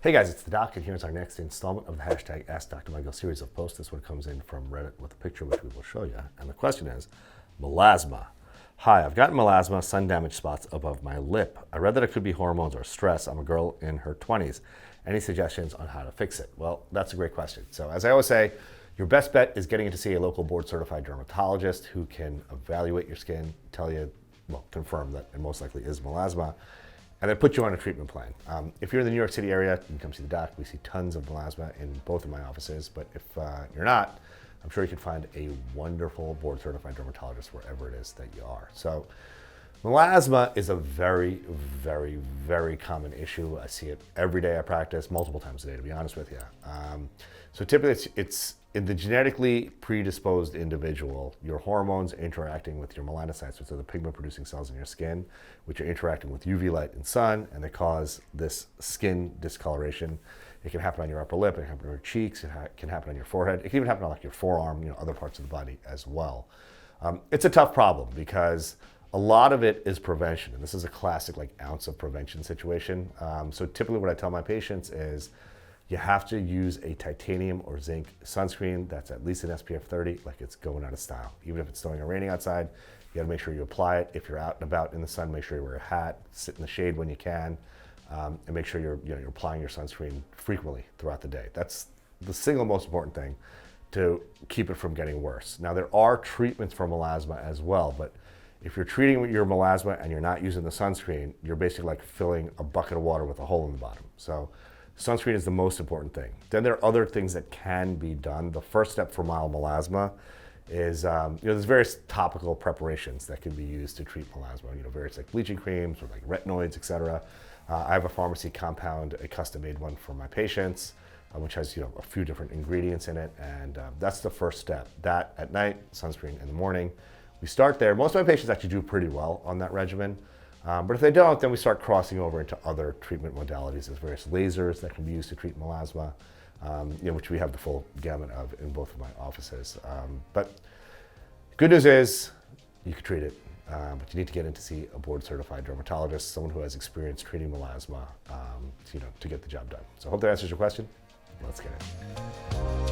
Hey guys, it's the Doc, and here's our next installment of the hashtag Ask Dr. Mudgil series of posts. This one comes in from Reddit with a picture which we will show you. And the question is, melasma. Hi, I've gotten melasma, sun damage spots above my lip. I read that it could be hormones or stress. I'm a girl in her 20s. Any suggestions on how to fix it? Well, that's a great question. So as I always say, your best bet is getting in to see a local board certified dermatologist who can evaluate your skin, tell you, well, confirm that it most likely is melasma, and then put you on a treatment plan. If you're in the New York City area, you can come see the doc. We see tons of melasma in both of my offices, but if you're not, I'm sure you can find a wonderful board certified dermatologist wherever it is that you are. So melasma is a very, very, very common issue. I see it every day I practice, multiple times a day, to be honest with you. So typically it's in the genetically predisposed individual, your hormones interacting with your melanocytes, which are the pigment producing cells in your skin, which are interacting with UV light and sun, and they cause this skin discoloration. It can happen on your upper lip, it can happen on your cheeks, it can happen on your forehead, it can even happen on like your forearm, other parts of the body as well. It's a tough problem because a lot of it is prevention, and this is a classic ounce of prevention situation. So typically what I tell my patients is, you have to use a titanium or zinc sunscreen that's at least an SPF 30, like it's going out of style. Even if it's snowing or raining outside, you gotta make sure you apply it. If you're out and about in the sun, make sure you wear a hat, sit in the shade when you can, and make sure you're applying your sunscreen frequently throughout the day. That's the single most important thing to keep it from getting worse. Now there are treatments for melasma as well, but if you're treating your melasma and you're not using the sunscreen, you're basically like filling a bucket of water with a hole in the bottom. So sunscreen is the most important thing. Then there are other things that can be done. The first step for mild melasma is, there's various topical preparations that can be used to treat melasma. Various bleaching creams or retinoids, etc. I have a pharmacy compound, a custom-made one for my patients, which has a few different ingredients in it, and that's the first step. That at night, sunscreen in the morning. We start there. Most of my patients actually do pretty well on that regimen. But if they don't, then we start crossing over into other treatment modalities. There's various lasers that can be used to treat melasma, which we have the full gamut of in both of my offices. But good news is you can treat it, but you need to get in to see a board certified dermatologist, someone who has experience treating melasma, to get the job done. So I hope that answers your question. Let's get it.